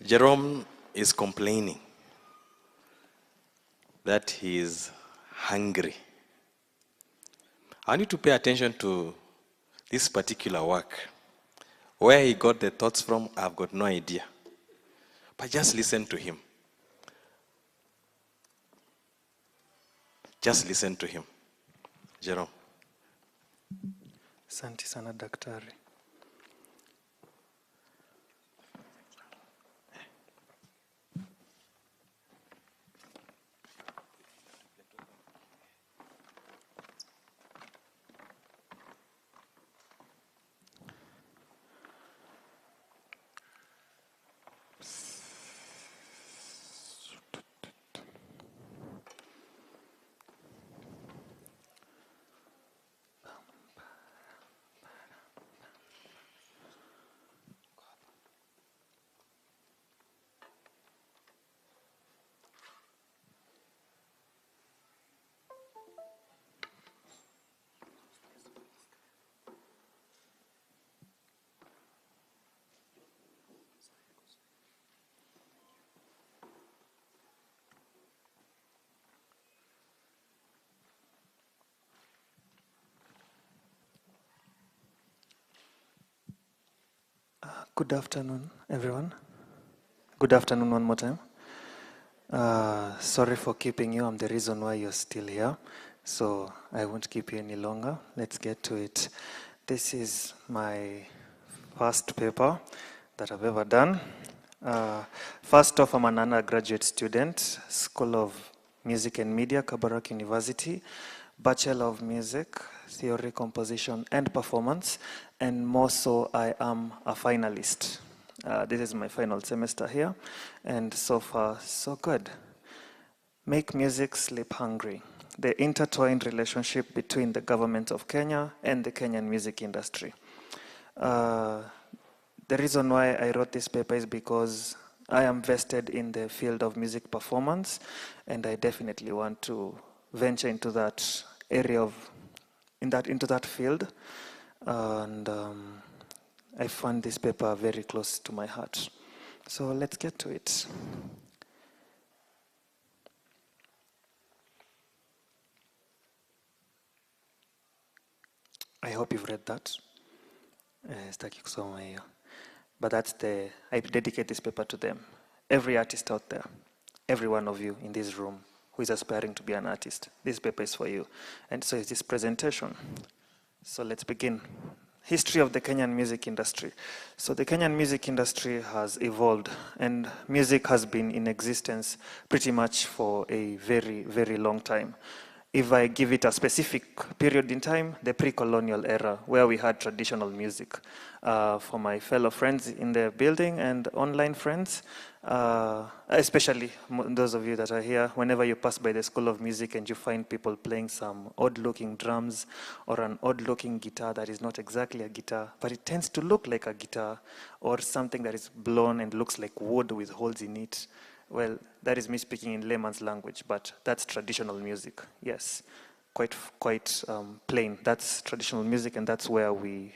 Jerome is complaining that he is hungry. I need to pay attention to this particular work. Where he got the thoughts from, I've got no idea. But just listen to him. Just listen to him. Jerome. Asante sana daktari. Good afternoon, everyone. Good afternoon one more time. Sorry for keeping you. I'm the reason why you're still here. So I won't keep you any longer. Let's get to it. This is my first paper that I've ever done. First off, I'm an undergraduate student, School of Music and Media, Kabarak University, Bachelor of Music, Theory, Composition, and Performance, and more so, I am a finalist. This is my final semester here, and so far, so good. Make music, sleep hungry. The intertwined relationship between the government of Kenya and the Kenyan music industry. The reason why I wrote this paper is because I am vested in the field of music performance, and I definitely want to venture into that area into that field, and I found this paper very close to my heart. So let's get to it. I hope you've read that. But I dedicate this paper to them. Every artist out there, every one of you in this room who is aspiring to be an artist, this paper is for you. And so is this presentation. So let's begin. History of the Kenyan music industry. So the Kenyan music industry has evolved, and music has been in existence pretty much for a very, very long time. If I give it a specific period in time, the pre-colonial era, where we had traditional music. For my fellow friends in the building and online friends, especially those of you that are here, whenever you pass by the School of Music and you find people playing some odd-looking drums or an odd-looking guitar that is not exactly a guitar, but it tends to look like a guitar, or something that is blown and looks like wood with holes in it. Well, that is me speaking in layman's language, but that's traditional music, yes. Quite plain. That's traditional music, and that's where we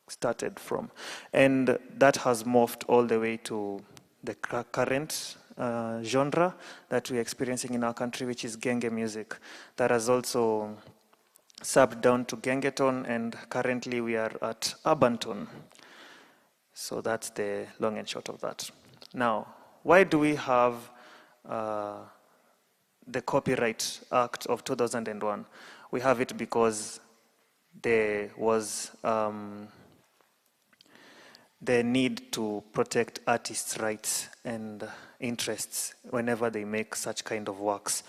started from. And that has morphed all the way to the current genre that we're experiencing in our country, which is genge music. That has also subbed down to gengeton, and currently we are at urbanton. So that's the long and short of that. Now, why do we have the Copyright Act of 2001? We have it because there was the need to protect artists' rights and interests whenever they make such kind of works.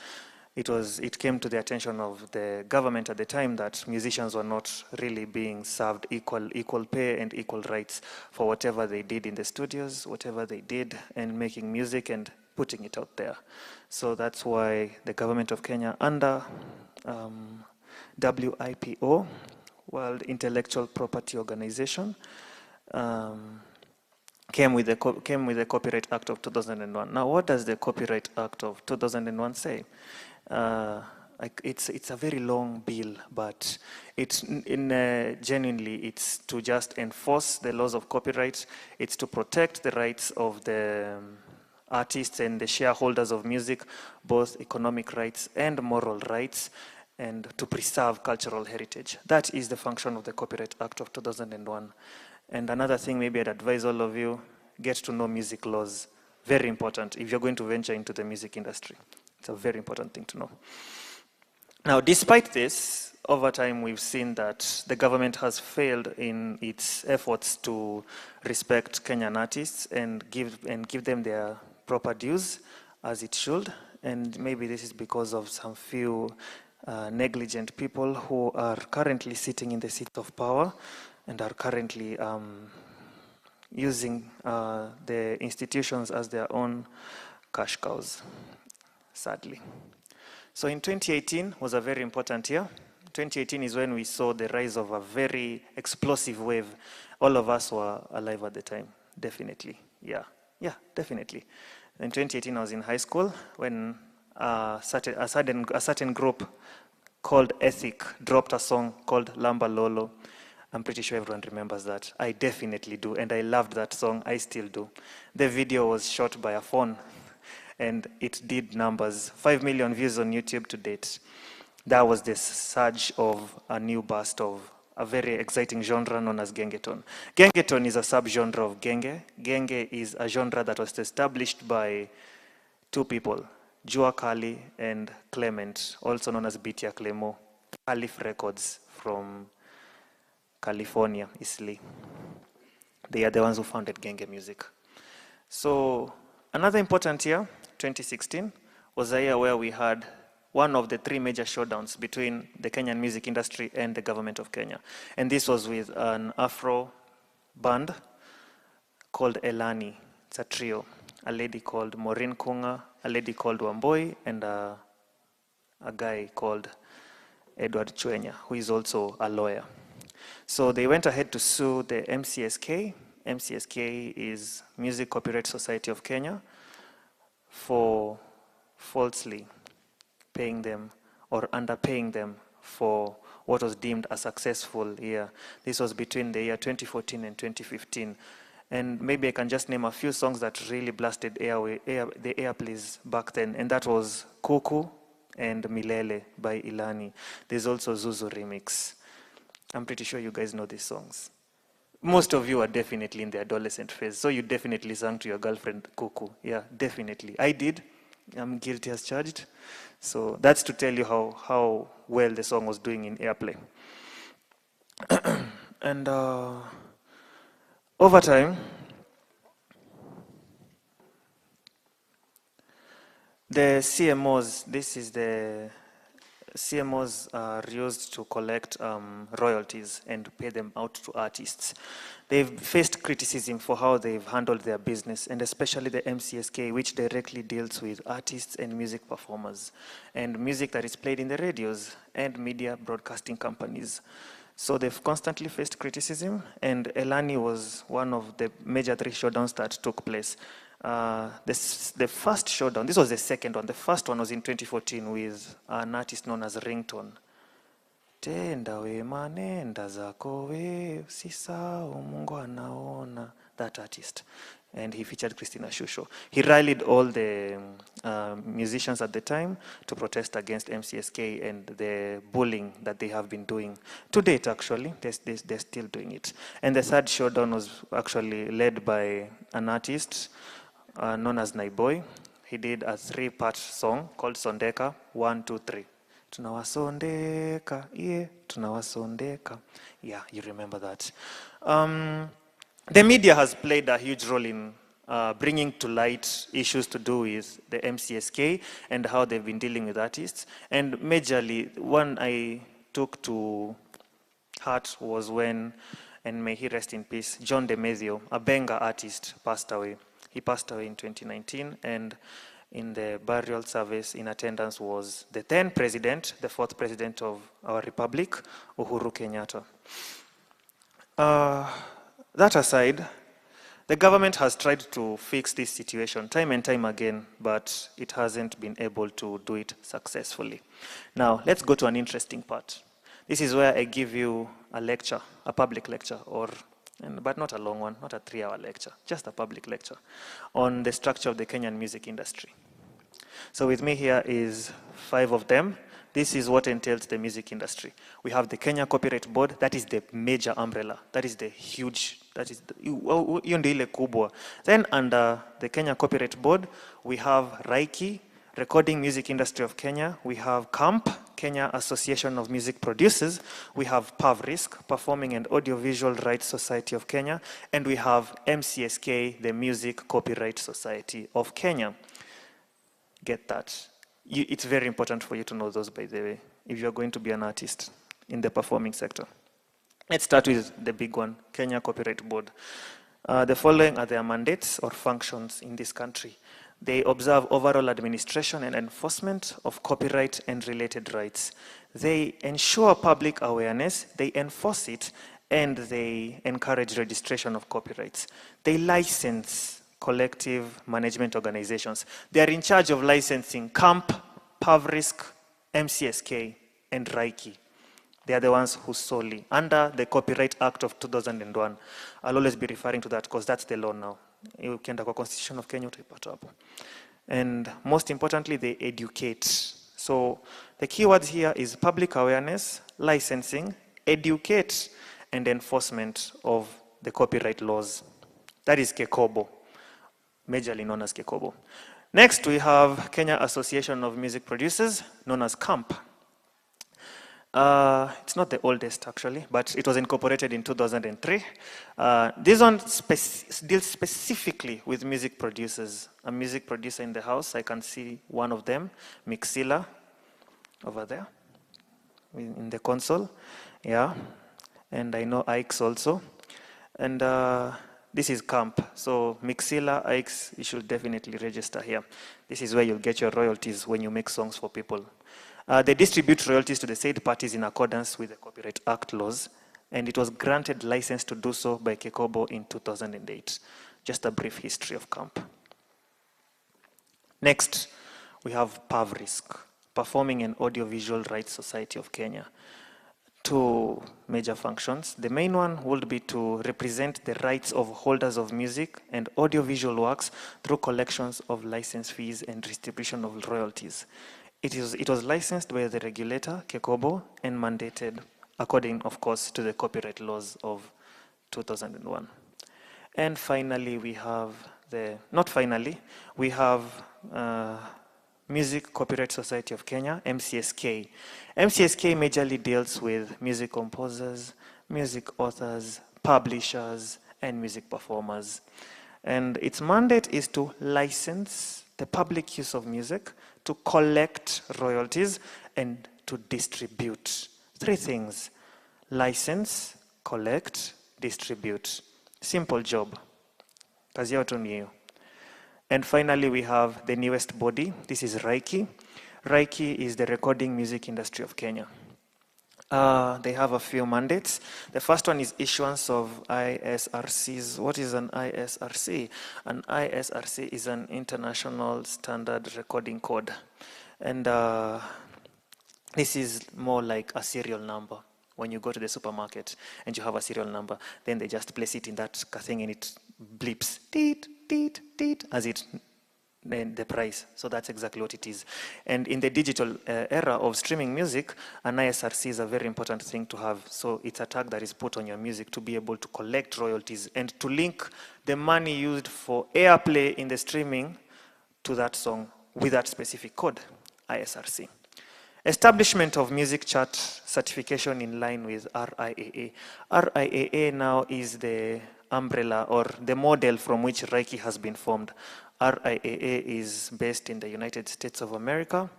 It came to the attention of the government at the time that musicians were not really being served equal pay and equal rights for whatever they did in the studios, whatever they did, and making music and putting it out there. So that's why the government of Kenya, under WIPO, World Intellectual Property Organization, came with the Copyright Act of 2001. Now, what does the Copyright Act of 2001 say? Like it's a very long bill, but it's genuinely it's to just enforce the laws of copyright. It's to protect the rights of the artists and the shareholders of music, both economic rights and moral rights, and to preserve cultural heritage. That is the function of the Copyright Act of 2001. And another thing, maybe I'd advise all of you, get to know music laws. Very important if you're going to venture into the music industry. It's a very important thing to know. Now, despite this, over time we've seen that the government has failed in its efforts to respect Kenyan artists and give them their proper dues as it should. And maybe this is because of some few negligent people who are currently sitting in the seat of power and are currently using the institutions as their own cash cows, sadly. So in 2018 was a very important year. 2018 is when we saw the rise of a very explosive wave. All of us were alive at the time, definitely. Yeah, definitely. In 2018, I was in high school when a certain group called Ethic dropped a song called Lamba Lolo. I'm pretty sure everyone remembers that. I definitely do, and I loved that song. I still do. The video was shot by a phone, and it did numbers. 5 million views on YouTube to date. That was the surge of a new burst of a very exciting genre known as gengeton. Gengeton is a subgenre of genge. Genge is a genre that was established by two people, Jua Kali and Clement, also known as Bitia Clemo, Calif Records from California, Isli. They are the ones who founded genge music. So another important year, 2016, was a year where we had one of the three major showdowns between the Kenyan music industry and the government of Kenya. And this was with an Afro band called Elani. It's a trio. A lady called Maureen Kunga, a lady called Wamboi, and a guy called Edward Chwenya, who is also a lawyer. So they went ahead to sue the MCSK. MCSK is Music Copyright Society of Kenya for falsely paying them or underpaying them for what was deemed a successful year. This was between the year 2014 and 2015. And maybe I can just name a few songs that really blasted the airplays back then. And that was Kuku and Milele by Ilani. There's also Zuzu remix. I'm pretty sure you guys know these songs. Most of you are definitely in the adolescent phase, so you definitely sang to your girlfriend Kuku. Yeah, definitely. I did. I'm guilty as charged. So that's to tell you how well the song was doing in airplay. And over time, the CMOs, CMOs are used to collect royalties and pay them out to artists. They've faced criticism for how they've handled their business, and especially the MCSK, which directly deals with artists and music performers, and music that is played in the radios and media broadcasting companies. So they've constantly faced criticism, and Elani was one of the major three showdowns that took place. The first showdown, this was the second one. The first one was in 2014 with an artist known as Ringtone. Tenda wema nenda zako we usisahau Mungu anaona. That artist. And he featured Christina Shusho. He rallied all the musicians at the time to protest against MCSK and the bullying that they have been doing. To date, actually, they're still doing it. And the third showdown was actually led by an artist known as Naiboy. He did a 3-part song called Sondeka, 1, 2, 3. Tunawasondeka, yeah, tunawasondeka. Yeah, you remember that. The media has played a huge role in bringing to light issues to do with the MCSK and how they've been dealing with artists. And majorly, one I took to heart was when, and may he rest in peace, John DeMezio, a Benga artist, passed away. He passed away in 2019, and in the burial service in attendance was the then president, the 4th president of our republic, Uhuru Kenyatta. That aside, The government has tried to fix this situation time and time again, but it hasn't been able to do it successfully. Now, let's go to an interesting part. This is where I give you a lecture, a public lecture, but not a long one, not a 3-hour lecture, just a public lecture on the structure of the Kenyan music industry. So with me here is 5 of them. This is what entails the music industry. We have the Kenya Copyright Board, that is the major umbrella, that is the huge, that is hiyo ndio ile kubwa. Then under the Kenya Copyright Board, we have RIKI, Recording Music Industry of Kenya. We have CAMP, Kenya Association of Music Producers. We have PAVRISC, Performing and Audiovisual Rights Society of Kenya. And we have MCSK, the Music Copyright Society of Kenya. Get that. It's very important for you to know those, by the way, if you're going to be an artist in the performing sector. Let's start with the big one, Kenya Copyright Board. The following are their mandates or functions in this country. They observe overall administration and enforcement of copyright and related rights. They ensure public awareness, they enforce it, and they encourage registration of copyrights. They license collective management organizations. They are in charge of licensing CAMP, PAVRISC, MCSK, and RIKI. They are the ones who solely, under the Copyright Act of 2001, I'll always be referring to that because that's the law now. Ukienda kwa Constitution of Kenya utaipata hapo. And most importantly, they educate. So the keywords here is public awareness, licensing, educate, and enforcement of the copyright laws. That is KECOBO, majorly known as KECOBO. Next, we have Kenya Association of Music Producers, known as CAMP. It's not the oldest, actually, but it was incorporated in 2003. This one deals specifically with music producers. A music producer in the house, I can see one of them, Mixila, over there, in the console. Yeah, and I know Ike's also. And this is CAMP. So Mixila, Ike's, you should definitely register here. This is where you'll get your royalties when you make songs for people. They distribute royalties to the said parties in accordance with the Copyright Act laws, and it was granted license to do so by KECOBO in 2008. Just a brief history of CAMP. Next, we have PAVRISC, Performing and Audiovisual Rights Society of Kenya. 2 major functions. The main one would be to represent the rights of holders of music and audiovisual works through collections of license fees and distribution of royalties. It was licensed by the regulator, KECOBO, and mandated according, of course, to the copyright laws of 2001. And finally, we have we have Music Copyright Society of Kenya, MCSK. MCSK majorly deals with music composers, music authors, publishers, and music performers. And its mandate is to license the public use of music, to collect royalties, and to distribute. 3 things: license, collect, distribute. Simple job. Kazi yao tu ni hiyo. And finally, we have the newest body. This is RIKI. RIKI is the Recording Music Industry of Kenya. They have a few mandates. The first one is issuance of ISRCs. What is an ISRC? An ISRC is an international standard recording code. And this is more like a serial number. When you go to the supermarket and you have a serial number, then they just place it in that thing and it bleeps, teet, teet, teet, as it the price. So that's exactly what it is. And in the digital era of streaming music, an ISRC is a very important thing to have. So it's a tag that is put on your music to be able to collect royalties and to link the money used for airplay in the streaming to that song with that specific code, ISRC. Establishment of music chart certification in line with RIAA. RIAA now is the umbrella or the model from which RIKI has been formed. RIAA is based in the United States of America.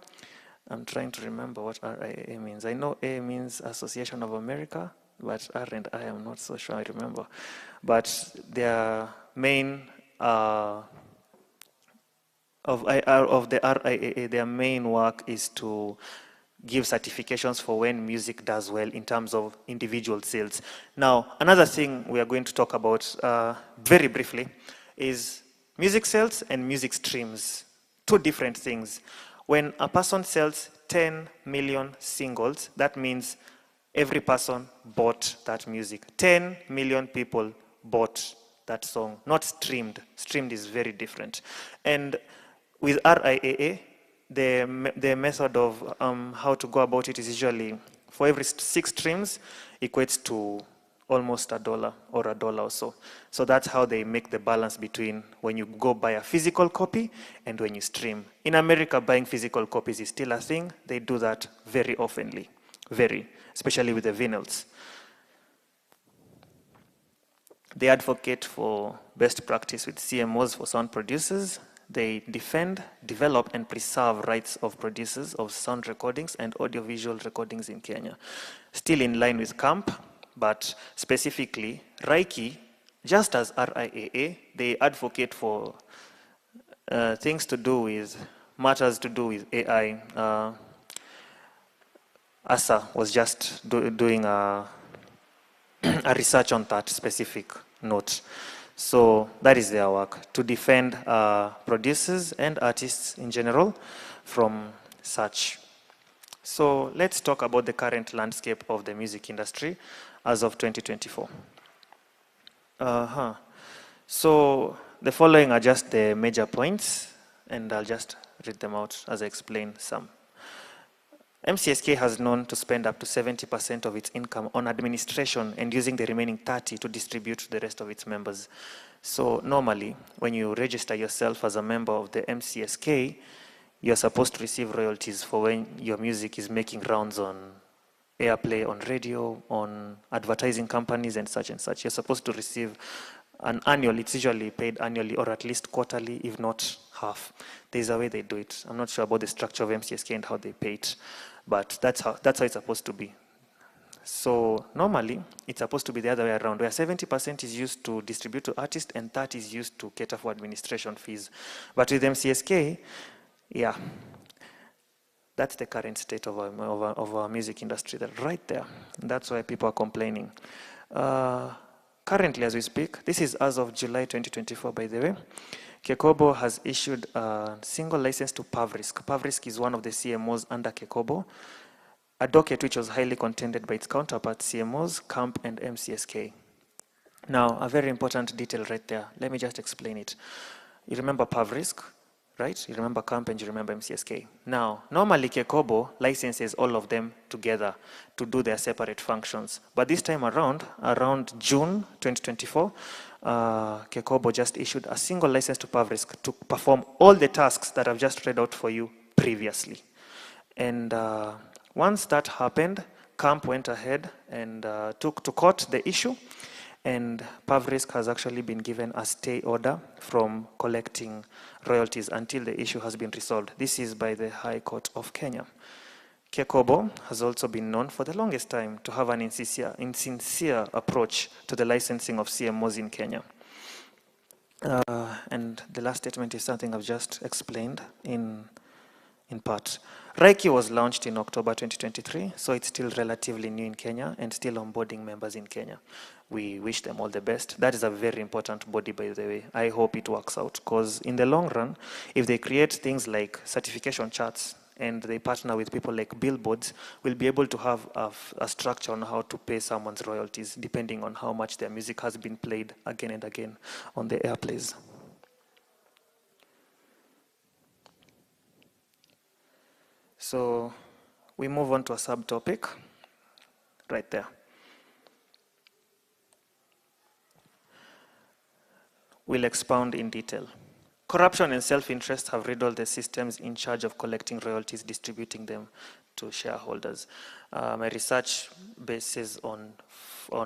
I'm trying to remember what RIAA means. I know A means Association of America, but R and I am not so sure I remember. But their main of the RIAA, their main work is to give certifications for when music does well in terms of individual sales. Now, another thing we are going to talk about very briefly is music sales and music streams. Two different things. When a person sells 10 million singles, that means every person bought that music. 10 million people bought that song, not streamed. Streamed is very different. And with RIAA, the method of how to go about it is usually for every 6 streams equates to almost $1 or $1 or so. So that's how they make the balance between when you go buy a physical copy and when you stream. In America, buying physical copies is still a thing. They do that very oftenly, especially with the vinyls. They advocate for best practice with CMOs for sound producers. They defend, develop, and preserve rights of producers of sound recordings and audiovisual recordings in Kenya. Still in line with CAMP, but specifically, RIKI, just as RIAA, they advocate for things to do with, matters to do with AI. ASA was just doing a research on that specific note. So that is their work, to defend producers and artists in general from such. So let's talk about the current landscape of the music industry as of 2024. So the following are just the major points, and I'll just read them out as I explain some. MCSK has known to spend up to 70% of its income on administration and using the remaining 30% to distribute to the rest of its members. So normally, when you register yourself as a member of the MCSK, you're supposed to receive royalties for when your music is making rounds on airplay, on radio, on advertising companies and such and such. You're supposed to receive an annual, it's usually paid annually or at least quarterly, if not half. There's a way they do it. I'm not sure about the structure of MCSK and how they pay it, but that's how it's supposed to be. So normally, it's supposed to be the other way around, where 70% is used to distribute to artists and 30% is used to cater for administration fees. But with MCSK, yeah, that's the current state of our music industry, that right there. That's why people are complaining. Currently, as we speak, this is as of July 2024, by the way, Kekobo has issued a single license to Pavrisk. Pavrisk is one of the CMOs under Kekobo, a docket which was highly contended by its counterparts, CMOs, CAMP, and MCSK. Now, a very important detail right there. Let me just explain it. You remember Pavrisk, right? You remember CAMP and you remember MCSK. Now, normally Kekobo licenses all of them together to do their separate functions. But this time around June 2024, Kekobo just issued a single license to Pavrisk to perform all the tasks that I've just read out for you previously. And once that happened, CAMP went ahead and took to court the issue, and Pavrisk has actually been given a stay order from collecting royalties until the issue has been resolved. This is by the High Court of Kenya. Kekobo has also been known for the longest time to have an insincere approach to the licensing of CMOs in Kenya. And the last statement is something I've just explained in part. RIKI was launched in October 2023, so it's still relatively new in Kenya and still onboarding members in Kenya. We wish them all the best. That is a very important body, by the way. I hope it works out, because in the long run, if they create things like certification charts and they partner with people like billboards, we'll be able to have a structure on how to pay someone's royalties, depending on how much their music has been played again and again on the airplays. So we move on to a subtopic right there. We'll expound in detail. Corruption and self-interest have riddled the systems in charge of collecting royalties, distributing them to shareholders. My research bases on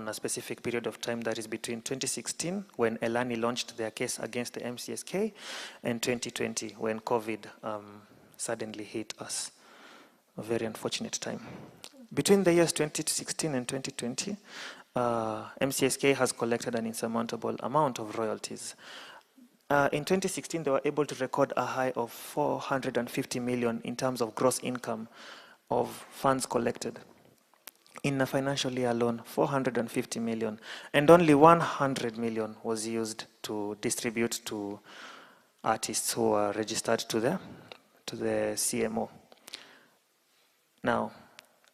a specific period of time that is between 2016, when Elani launched their case against the MCSK, and 2020, when COVID suddenly hit us. A very unfortunate time. Between the years 2016 and 2020, MCSK has collected an insurmountable amount of royalties. In 2016, they were able to record a high of 450 million in terms of gross income of funds collected. In a financial year alone, 450 million, and only 100 million was used to distribute to artists who are registered to the CMO. Now,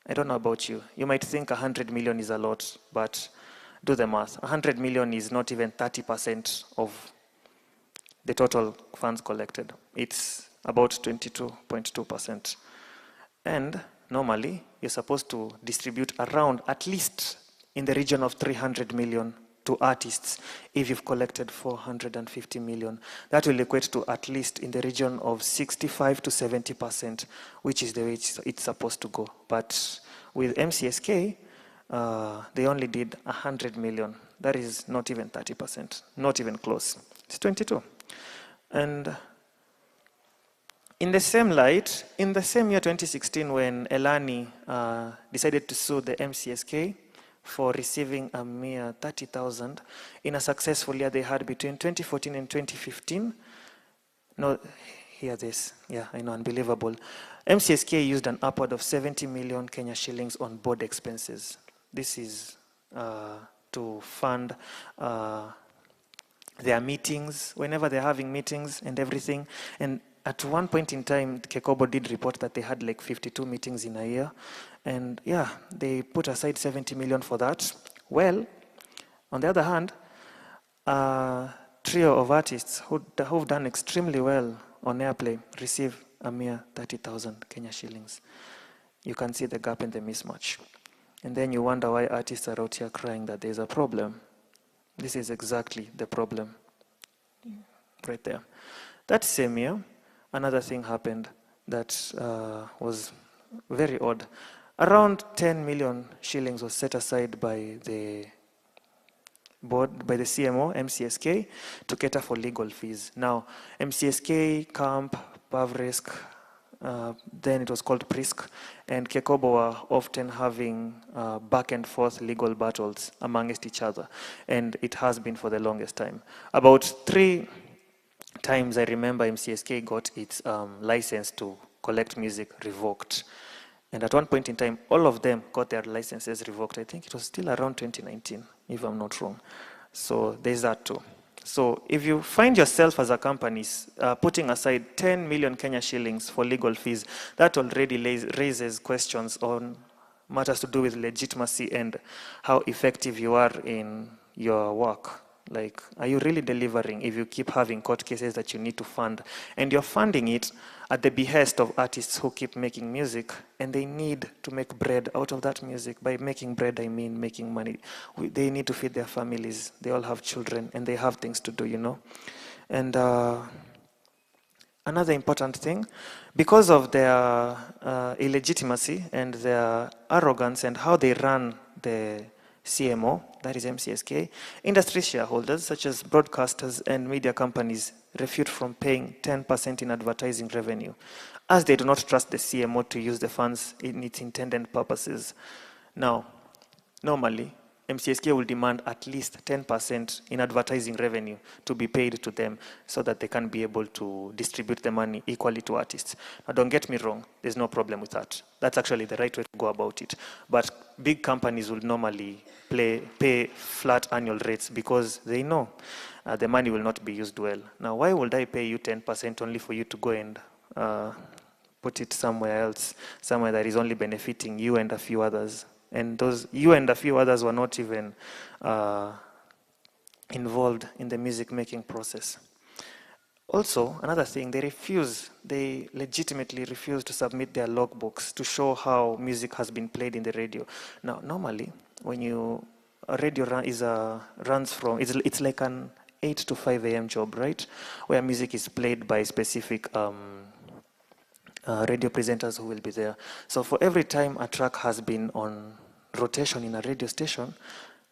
I don't know about you. You might think 100 million is a lot, but do the math. 100 million is not even 30% of the total funds collected. It's about 22.2%. And normally, you're supposed to distribute around at least in the region of 300 million to artists if you've collected 450 million. That will equate to at least in the region of 65 to 70%, which is the way it's supposed to go. But with MCSK, they only did 100 million. That is not even 30%, not even close. It's 22. And in the same light, in the same year 2016, when Elani decided to sue the MCSK for receiving a mere 30,000 in a successful year they had between 2014 and 2015. No, hear this. Yeah, I know, unbelievable. MCSK used an upward of 70 million Kenya shillings on board expenses. This is to fund their meetings, whenever they're having meetings and everything. And at one point in time, Kekobo did report that they had like 52 meetings in a year. And yeah, they put aside 70 million for that. Well, on the other hand, a trio of artists who've done extremely well on Airplay receive a mere 30,000 Kenya shillings. You can see the gap and the mismatch. And then you wonder why artists are out here crying that there's a problem. This is exactly the problem right there. That same year, another thing happened that was very odd. Around 10 million shillings was set aside by the board, by the CMO, MCSK, to cater for legal fees. Now, MCSK, CAMP, PAVRISC, then it was called PRISC, and Kekobo were often having back and forth legal battles amongst each other. And it has been for the longest time. About 3 times I remember MCSK got its license to collect music revoked. And at one point in time, all of them got their licenses revoked. I think it was still around 2019, if I'm not wrong. So there's that too. So if you find yourself as a company putting aside 10 million Kenya shillings for legal fees, that already raises questions on matters to do with legitimacy and how effective you are in your work. Like, are you really delivering if you keep having court cases that you need to fund? And you're funding it at the behest of artists who keep making music, and they need to make bread out of that music. By making bread, I mean making money. They need to feed their families. They all have children, and they have things to do, you know. And another important thing, because of their illegitimacy and their arrogance and how they run the CMO, that is MCSK, industry shareholders such as broadcasters and media companies refute from paying 10% in advertising revenue, as they do not trust the CMO to use the funds in its intended purposes. Now, normally, MCSK will demand at least 10% in advertising revenue to be paid to them so that they can be able to distribute the money equally to artists. Now, don't get me wrong, there's no problem with that. That's actually the right way to go about it. But big companies will normally pay flat annual rates because they know the money will not be used well. Now, why would I pay you 10% only for you to go and put it somewhere else, somewhere that is only benefiting you and a few others? And those, you and a few others, were not even involved in the music making process. Also, another thing, they legitimately refuse to submit their logbooks to show how music has been played in the radio. Now, normally, when a radio runs from, it's like an 8 to 5 a.m. job, right? Where music is played by specific radio presenters who will be there. So for every time a track has been on rotation in a radio station,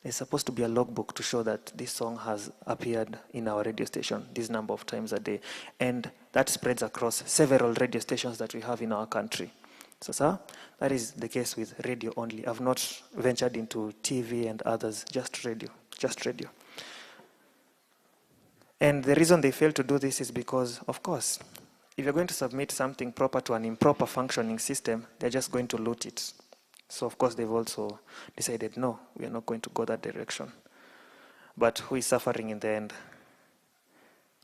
there's supposed to be a logbook to show that this song has appeared in our radio station this number of times a day. And that spreads across several radio stations that we have in our country. So, sir, that is the case with radio only. I've not ventured into TV and others, just radio, just radio. And the reason they fail to do this is because, of course, if you're going to submit something proper to an improper functioning system, they're just going to loot it. So of course they've also decided, no, we are not going to go that direction. But who is suffering in the end?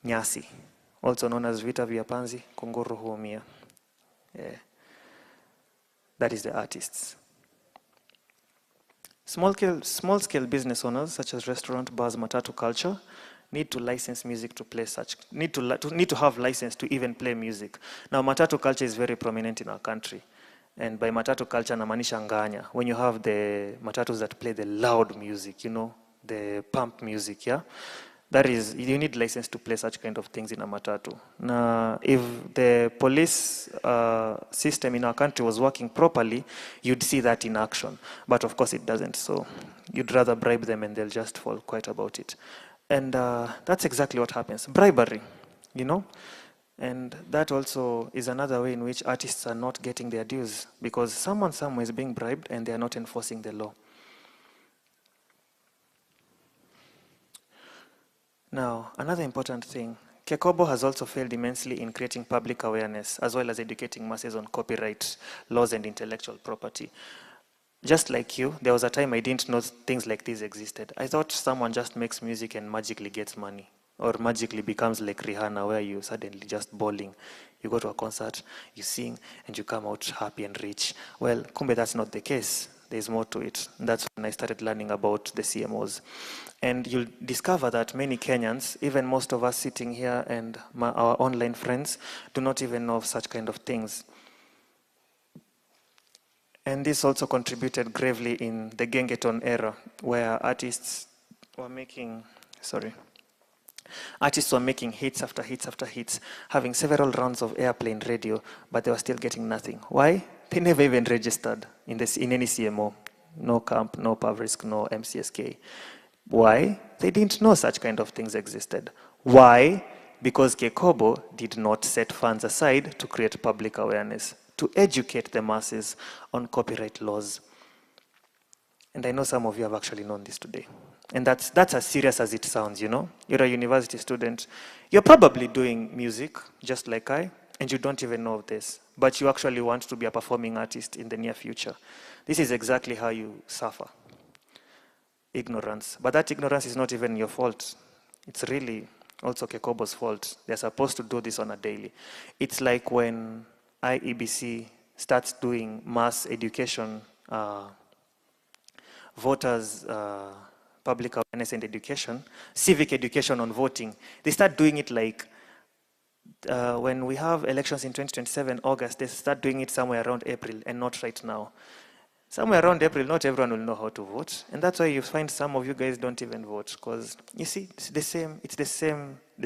Nyasi, also known as vita vya panzi, kunguru huumia. Yeah. That is the artists. Small-scale business owners, such as restaurant, bars, matatu culture, need to license music to play need to have license to even play music. Now, matatu culture is very prominent in our country. And by matatu culture, namaanisha nganya. When you have the matatus that play the loud music, you know, the pump music, yeah? That is, you need license to play such kind of things in a matatu. Now, if the police system in our country was working properly, you'd see that in action. But of course it doesn't, so you'd rather bribe them and they'll just fall quiet about it. And that's exactly what happens. Bribery, you know? And that also is another way in which artists are not getting their dues, because someone somewhere is being bribed and they are not enforcing the law. Now, another important thing, Kekobo has also failed immensely in creating public awareness, as well as educating masses on copyright laws and intellectual property. Just like you, there was a time I didn't know things like this existed. I thought someone just makes music and magically gets money, or magically becomes like Rihanna, where you suddenly just bowling. You go to a concert, you sing, and you come out happy and rich. Well, kumbe that's not the case. There's more to it. And that's when I started learning about the CMOs. And you'll discover that many Kenyans, even most of us sitting here and our online friends, do not even know of such kind of things. And this also contributed gravely in the Gengeton era, where artists were making hits after hits after hits, having several rounds of airplane radio, but they were still getting nothing. Why? They never even registered in any CMO. No CAMP, no PAVRISC, no MCSK. Why? They didn't know such kind of things existed. Why? Because Kekobo did not set funds aside to create public awareness, to educate the masses on copyright laws. And I know some of you have actually known this today. And that's as serious as it sounds, you know? You're a university student. You're probably doing music, just like I, and you don't even know of this. But you actually want to be a performing artist in the near future. This is exactly how you suffer. Ignorance. But that ignorance is not even your fault. It's really also Kekobo's fault. They're supposed to do this on a daily. It's like when IEBC starts doing mass education, voters, public awareness and education, civic education on voting. They start doing it like when we have elections in 2027, August, they start doing it somewhere around April and not right now. Somewhere around April, not everyone will know how to vote. And that's why you find some of you guys don't even vote, because you see, it's the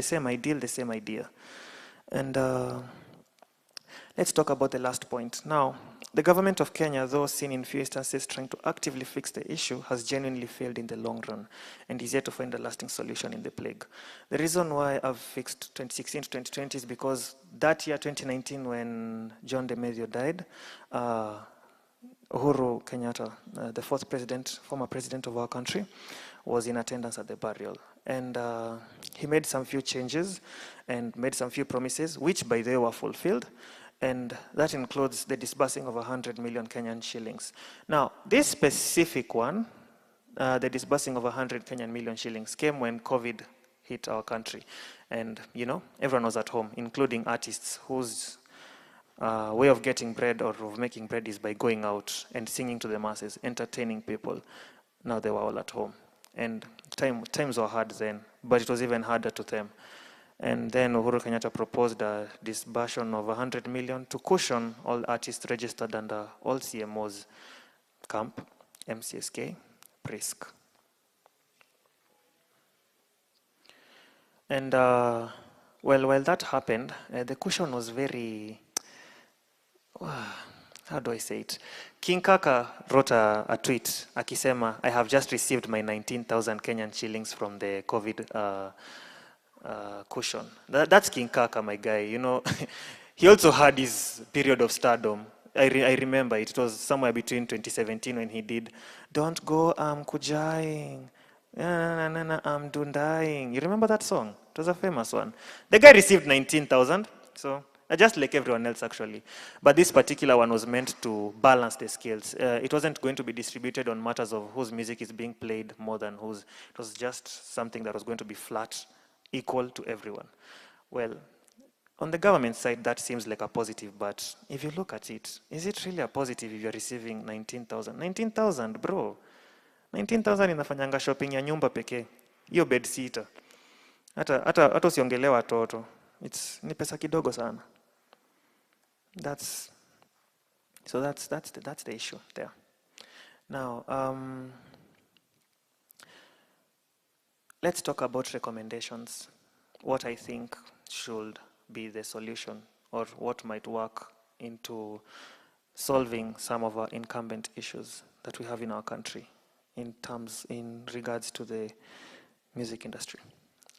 same ideal, the same idea. And let's talk about the last point. Now, the government of Kenya, though seen in few instances trying to actively fix the issue, has genuinely failed in the long run and is yet to find a lasting solution in the plague. The reason why I've fixed 2016 to 2020 is because that year, 2019, when John DeMario died, Uhuru Kenyatta, the former president of our country, was in attendance at the burial. And he made some few changes and made some few promises, which by the way were fulfilled. And that includes the disbursing of 100 million Kenyan shillings. Now, this specific one, the disbursing of 100 Kenyan million shillings, came when COVID hit our country. And, you know, everyone was at home, including artists whose way of getting bread or of making bread is by going out and singing to the masses, entertaining people. Now they were all at home. And times were hard then, but it was even harder to them. And then Uhuru Kenyatta proposed a disbursement of 100 million to cushion all artists registered under all CMOs, CAMP, MCSK, PRISC. And while that happened, the cushion was very, how do I say it? King Kaka wrote a tweet, akisema, I have just received my 19,000 Kenyan shillings from the COVID cushion. That's King Kaka, my guy. You know, he also had his period of stardom. I remember it was somewhere between 2017 when he did Don't Go, I'm Kujaing, I'm Dundaing. You remember that song? It was a famous one. The guy received 19,000. So just like everyone else actually. But this particular one was meant to balance the scales. It wasn't going to be distributed on matters of whose music is being played more than whose. It was just something that was going to be flat, equal to everyone. Well, on the government side, that seems like a positive, but if you look at it, is it really a positive if you're receiving 19,000? 19,000, bro. 19,000 inafanyanga shopping ya nyumba pekee. Hiyo bed sitter. Hata usiongelee watoto. Ni pesa kidogo sana. That's the issue there. Now, let's talk about recommendations. What I think should be the solution, or what might work into solving some of our incumbent issues that we have in our country in regards to the music industry.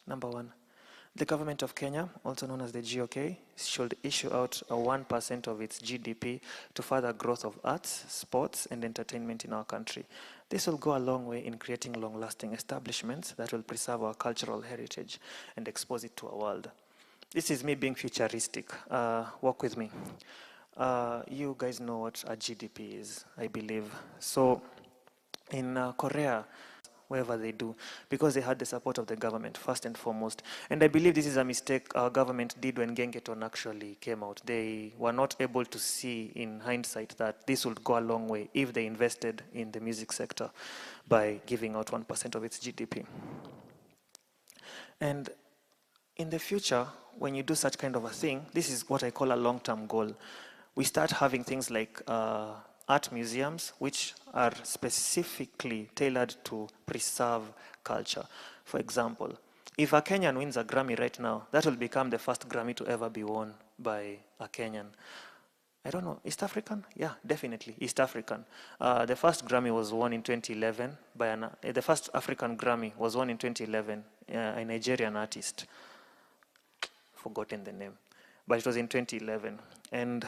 Number one, the government of Kenya, also known as the GOK, should issue out a 1% of its GDP to further growth of arts, sports, and entertainment in our country. This will go a long way in creating long-lasting establishments that will preserve our cultural heritage and expose it to our world. This is me being futuristic. Walk with me. You guys know what a GDP is, I believe. So in Korea, wherever they do, because they had the support of the government, first and foremost. And I believe this is a mistake our government did when Gengeton actually came out. They were not able to see in hindsight that this would go a long way if they invested in the music sector by giving out 1% of its GDP. And in the future, when you do such kind of a thing, this is what I call a long-term goal. We start having things like art museums, which are specifically tailored to preserve culture. For example, if a Kenyan wins a Grammy right now, that will become the first Grammy to ever be won by a Kenyan. I don't know, East African? Yeah, definitely, East African. The first Grammy was won in 2011 by the first African Grammy was won in 2011, a Nigerian artist. Forgotten the name, but it was in 2011. And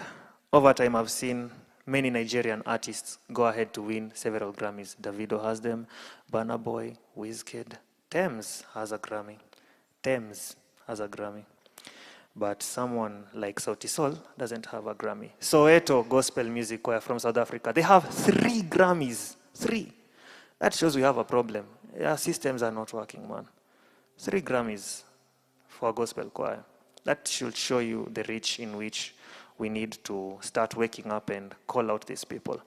over time, I've seen many Nigerian artists go ahead to win several Grammys. Davido has them, Burna Boy, Wizkid. Thames has a Grammy. Thames has a Grammy. But someone like Sauti Sol doesn't have a Grammy. Soweto Gospel Music Choir from South Africa, they have 3 Grammys. 3. That shows we have a problem. Our systems are not working, man. 3 Grammys for a gospel choir. That should show you the reach in which we need to start waking up and call out these people.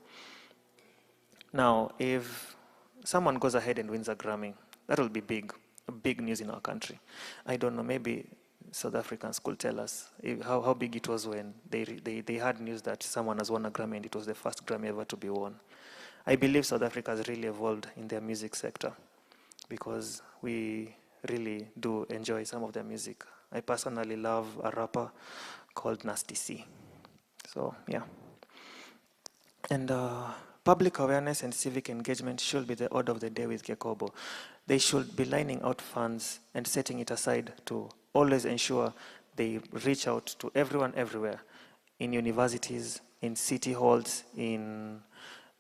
Now, if someone goes ahead and wins a Grammy, that will be big news in our country. I don't know, maybe South Africans could tell us how big it was when they had news that someone has won a Grammy and it was the first Grammy ever to be won. I believe South Africa has really evolved in their music sector because we really do enjoy some of their music. I personally love a rapper called Nasty C. So, yeah. And public awareness and civic engagement should be the order of the day with Kekobo. They should be lining out funds and setting it aside to always ensure they reach out to everyone everywhere, in universities, in city halls, in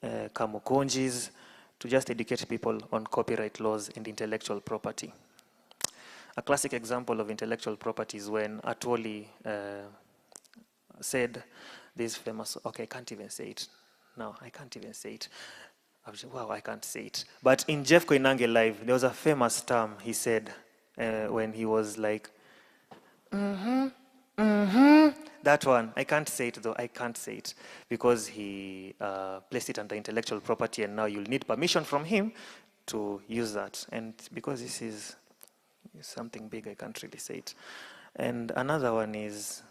kamukonjis, to just educate people on copyright laws and intellectual property. A classic example of intellectual property is when Atwoli said this famous, okay, I can't even say it. No, I can't even say it. Wow, I can't say it. But in Jeff Koinange Live, there was a famous term he said when he was like, that one, I can't say it though, I can't say it because he placed it under intellectual property and now you'll need permission from him to use that. And because this is something big, I can't really say it. And another one is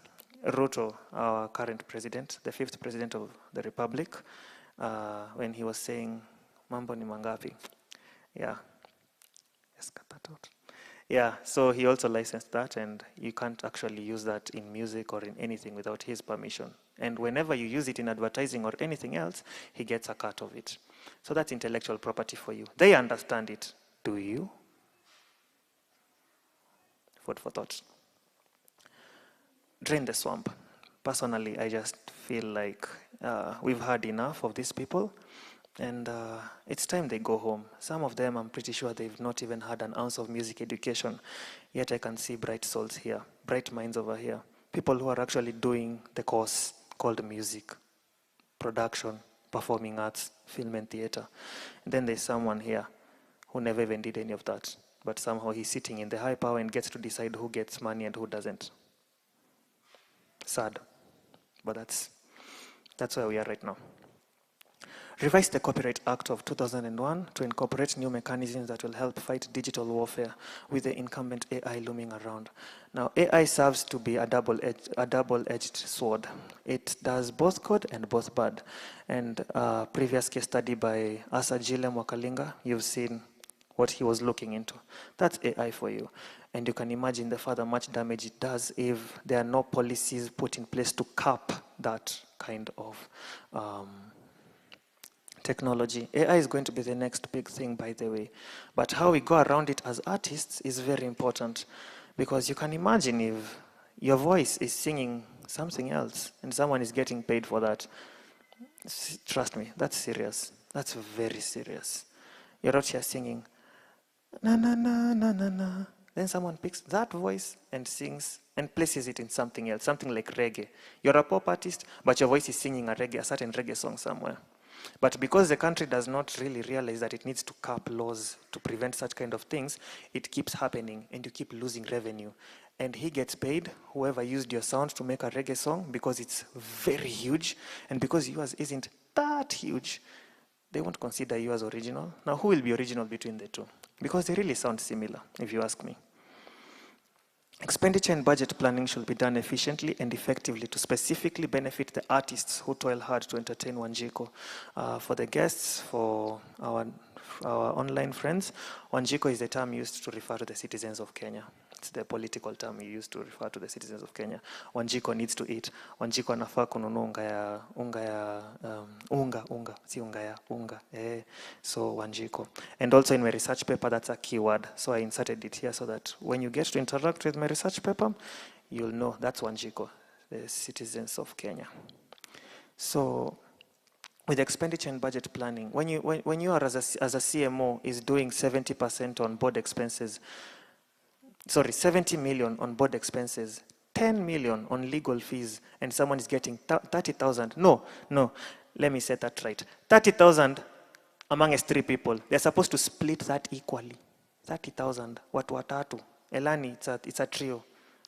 Ruto, our current president, the 5th president of the Republic, when he was saying, mambo ni mangapi. Yeah. Yes, cut that out. Yeah, so he also licensed that, and you can't actually use that in music or in anything without his permission. And whenever you use it in advertising or anything else, he gets a cut of it. So that's intellectual property for you. They understand it. Do you? Food for thought. Drain the swamp. Personally, I just feel like we've had enough of these people, and it's time they go home. Some of them, I'm pretty sure they've not even had an ounce of music education, yet I can see bright souls here, bright minds over here. people who are actually doing the course called music, production, performing arts, film and theater. And then there's someone here who never even did any of that, but somehow he's sitting in the high power and gets to decide who gets money and who doesn't. Sad, but that's where we are right now. Revise the Copyright Act of 2001 to incorporate new mechanisms that will help fight digital warfare with the incumbent AI looming around. Now, AI serves to be a double-edged sword. It does both good and both bad. And a previous case study by Asa Jerome Wakalinga, you've seen what he was looking into. That's AI for you. And you can imagine the further much damage it does if there are no policies put in place to cap that kind of technology. AI is going to be the next big thing, by the way. But how we go around it as artists is very important, because you can imagine if your voice is singing something else and someone is getting paid for that. Trust me, that's serious. That's very serious. You're out here singing, na na na na na na. Then someone picks that voice and sings and places it in something else, something like reggae. You're a pop artist, but your voice is singing a certain reggae song somewhere. But because the country does not really realize that it needs to cap laws to prevent such kind of things, it keeps happening and you keep losing revenue. And he gets paid, whoever used your sound to make a reggae song, because it's very huge, and because yours isn't that huge, they won't consider you as original. Now, who will be original between the two? Because they really sound similar, if you ask me. Expenditure and budget planning should be done efficiently and effectively to specifically benefit the artists who toil hard to entertain Wanjiko. For the guests, for our online friends, Wanjiko is the term used to refer to the citizens of Kenya. It's the political term used to refer to the citizens of Kenya. Wanjiko needs to eat. Wanjiko anafaa kununua unga. So Wanjiko. And also in my research paper, that's a keyword. So I inserted it here so that when you get to interact with my research paper, you'll know that's Wanjiko, the citizens of Kenya. So with expenditure and budget planning, when you are as a CMO is doing 70% on board expenses, 70 million on board expenses, 10 million on legal fees, and someone is getting 30,000. No, let me set that right. 30,000 among us 3 people. They're supposed to split that equally. 30,000, watu watatu. Elani, it's a trio.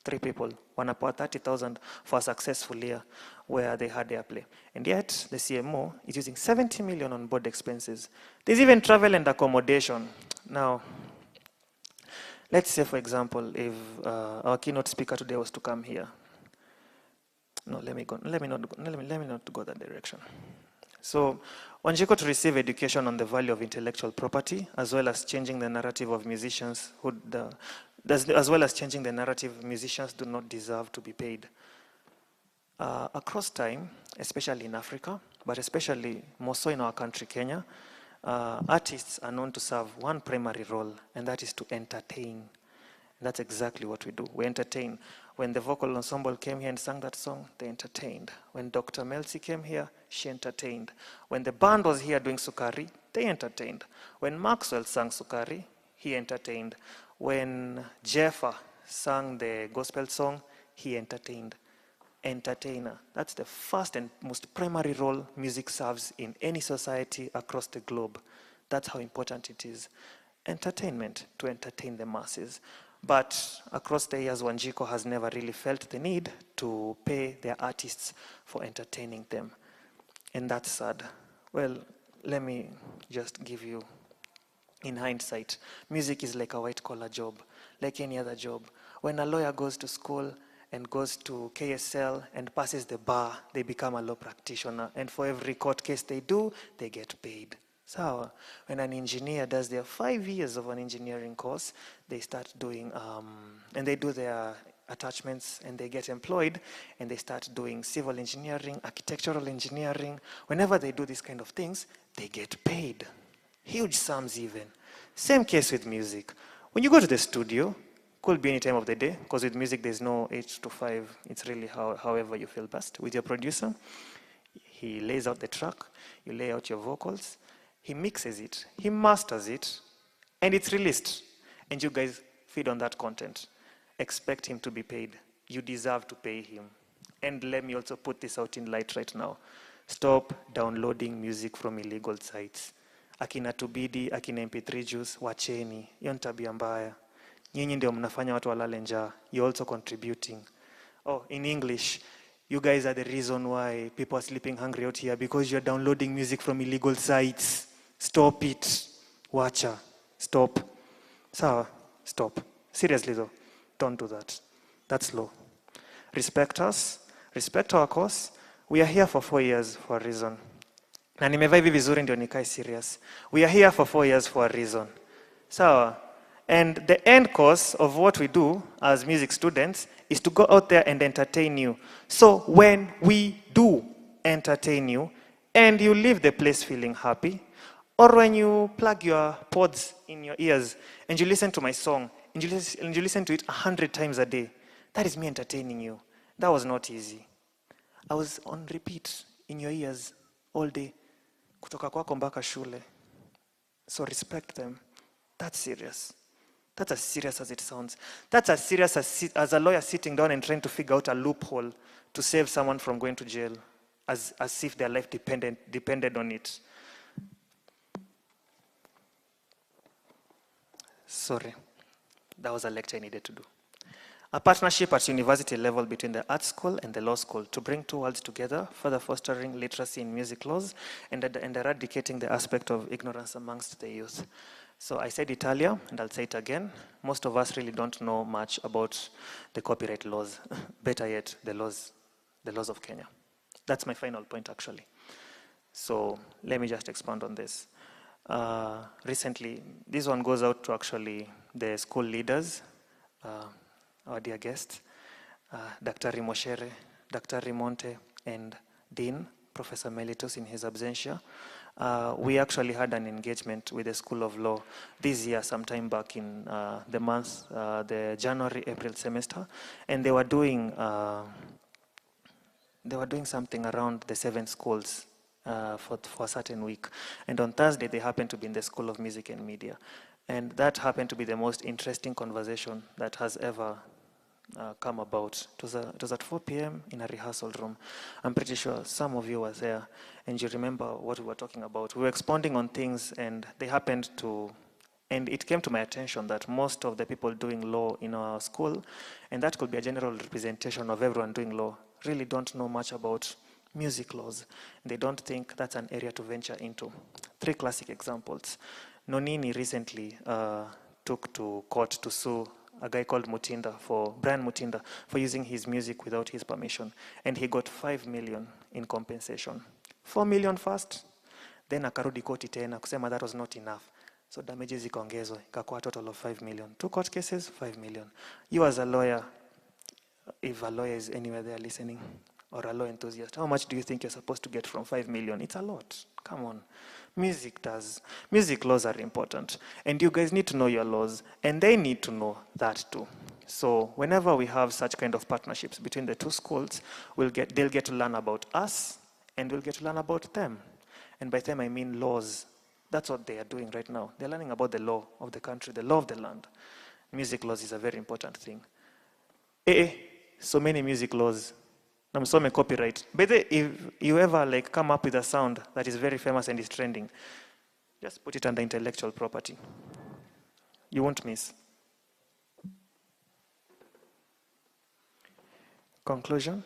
3 people. Wanapewa 30,000 for a successful year where they had their play. And yet, the CMO is using 70 million on board expenses. There's even travel and accommodation. Now, let's say, for example, if our keynote speaker today was to come here. No, let me not go that direction. So, Wanjiko to receive education on the value of intellectual property, as well as changing the narrative of musicians musicians do not deserve to be paid. Across time, especially in Africa, but especially more so in our country, Kenya, artists are known to serve one primary role, and that is to entertain. That's exactly what we do. We entertain. When the vocal ensemble came here and sang that song, they entertained. When Dr. Melcy came here, she entertained. When the band was here doing Sukari, they entertained. When Maxwell sang Sukari, he entertained. When Jeffa sang the gospel song, he entertained. Entertainer. That's the first and most primary role music serves in any society across the globe. That's how important it is. Entertainment, to entertain the masses. But across the years, Wanjiko has never really felt the need to pay their artists for entertaining them. And that's sad. Well, let me just give you, in hindsight, music is like a white-collar job, like any other job. When a lawyer goes to school and goes to KSL and passes the bar, they become a law practitioner. And for every court case they do, they get paid. So when an engineer does their 5 years of an engineering course, they start doing, and they do their attachments and they get employed and they start doing civil engineering, architectural engineering. Whenever they do these kind of things, they get paid. Huge sums even. Same case with music. When you go to the studio, could be any time of the day, because with music there's no 8 to 5. It's really however you feel best. With your producer, he lays out the track, you lay out your vocals, he mixes it, he masters it, and it's released. And you guys feed on that content. Expect him to be paid. you deserve to pay him. And let me also put this out in light right now. Stop downloading music from illegal sites. Akina Tubidi, akina MP3 Juice, wacheni. Hiyo ni tabia mbaya. Nyinyi ndio mnafanya watu walale njaa. You're also contributing. Oh, in English, you guys are the reason why people are sleeping hungry out here because you're downloading music from illegal sites. Stop it. Wacha. Stop. Sawa. Stop. Seriously though, don't do that. That's low. Respect us. Respect our course. We are here for 4 years for a reason. Na nimevaa hivi vizuri ndio nikae serious. We are here for 4 years for a reason. Sawa. And the end course of what we do as music students is to go out there and entertain you. So when we do entertain you and you leave the place feeling happy, or when you plug your pods in your ears and you listen to my song and you listen to it 100 times a day, that is me entertaining you. That was not easy. I was on repeat in your ears all day. Kutoka kwako mpaka shule. So respect them. That's serious. That's as serious as it sounds. That's as serious as a lawyer sitting down and trying to figure out a loophole to save someone from going to jail, as if their life depended on it. Sorry, that was a lecture I needed to do. A partnership at university level between the art school and the law school to bring two worlds together, further fostering literacy in music laws and eradicating the aspect of ignorance amongst the youth. So I said it earlier, and I'll say it again. Most of us really don't know much about the copyright laws. Better yet, the laws of Kenya. That's my final point, actually. So let me just expand on this. Recently, this one goes out to actually the school leaders, our dear guests, Dr. Moshere, Dr. Rimonte, and Dean, Professor Melitus in his absentia. We actually had an engagement with the School of Law this year, sometime back in the January-April semester, and they were doing something around the 7 schools for a certain week. And on Thursday, they happened to be in the School of Music and Media. And that happened to be the most interesting conversation that has ever come about. It was at 4 p.m. in a rehearsal room. I'm pretty sure some of you were there and you remember what we were talking about. We were expounding on things and it came to my attention that most of the people doing law in our school, and that could be a general representation of everyone doing law, really don't know much about music laws. They don't think that's an area to venture into. 3 classic examples. Nonini recently took to court to sue a guy called Brian Mutinda, for using his music without his permission. And he got 5 million in compensation. 4 million first, then akarudi koti tena kusema that was not enough. So damages ikaongezwa, ikakuwa a total of 5 million. 2 court cases, 5 million. You as a lawyer, if a lawyer is anywhere there listening, or a law enthusiast, how much do you think you're supposed to get from 5 million? It's a lot. Come on. Music laws are important. And you guys need to know your laws, and they need to know that too. So whenever we have such kind of partnerships between the 2 schools, they'll get to learn about us, and we'll get to learn about them. And by them, I mean laws. That's what they are doing right now. They're learning about the law of the country, the law of the land. Music laws is a very important thing. So many music laws. Namsome copyright. But if you ever come up with a sound that is very famous and is trending, just put it under intellectual property. You won't miss. Conclusion.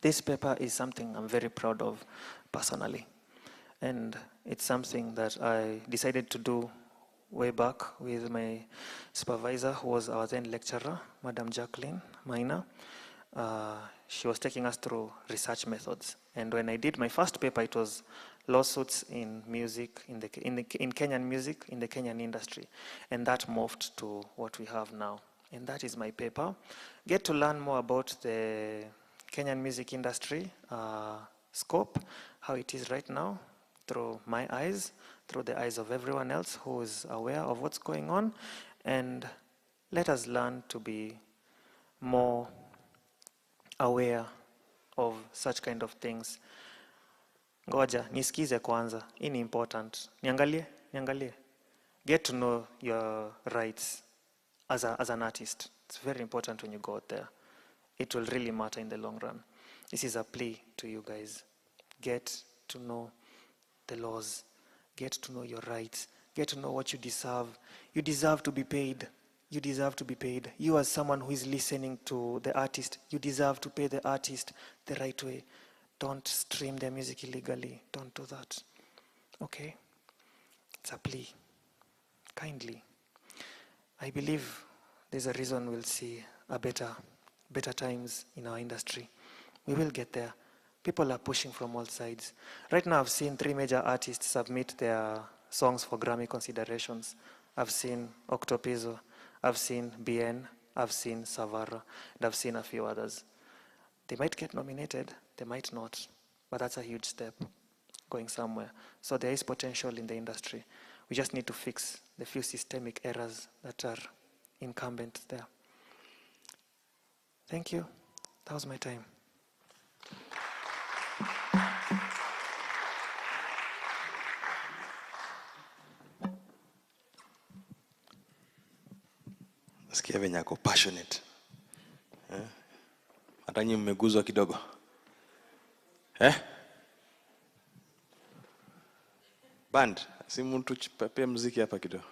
This paper is something I'm very proud of personally. And it's something that I decided to do way back with my supervisor, who was our then lecturer, Madam Jacqueline Maina. She was taking us through research methods. And when I did my first paper, it was lawsuits in music, in Kenyan music, in the Kenyan industry. And that morphed to what we have now. And that is my paper. Get to learn more about the Kenyan music industry scope, how it is right now, through my eyes, through the eyes of everyone else who is aware of what's going on, and let us learn to be more aware of such kind of things. Ngoja, nisikize kwanza. Hii ni important. Niangalie. Get to know your rights as an artist. It's very important when you go out there. It will really matter in the long run. This is a plea to you guys. Get to know the laws. Get to know your rights. Get to know what you deserve. You deserve to be paid. You deserve to be paid. You as someone who is listening to the artist, you deserve to pay the artist the right way. Don't stream their music illegally. Don't do that. Okay? It's a plea. Kindly. I believe there's a reason we'll see a better times in our industry. We will get there. People are pushing from all sides. Right now I've seen 3 major artists submit their songs for Grammy considerations. I've seen Octopizzo, I've seen BN, I've seen Savara, and I've seen a few others. They might get nominated, they might not, but that's a huge step going somewhere. So there is potential in the industry. We just need to fix the few systemic errors that are incumbent there. Thank you. That was my time. Nasikia venye ako passionate. Hata nyinyi mmeguzwa kidogo. Band, si mtu pia muziki hapa kidogo.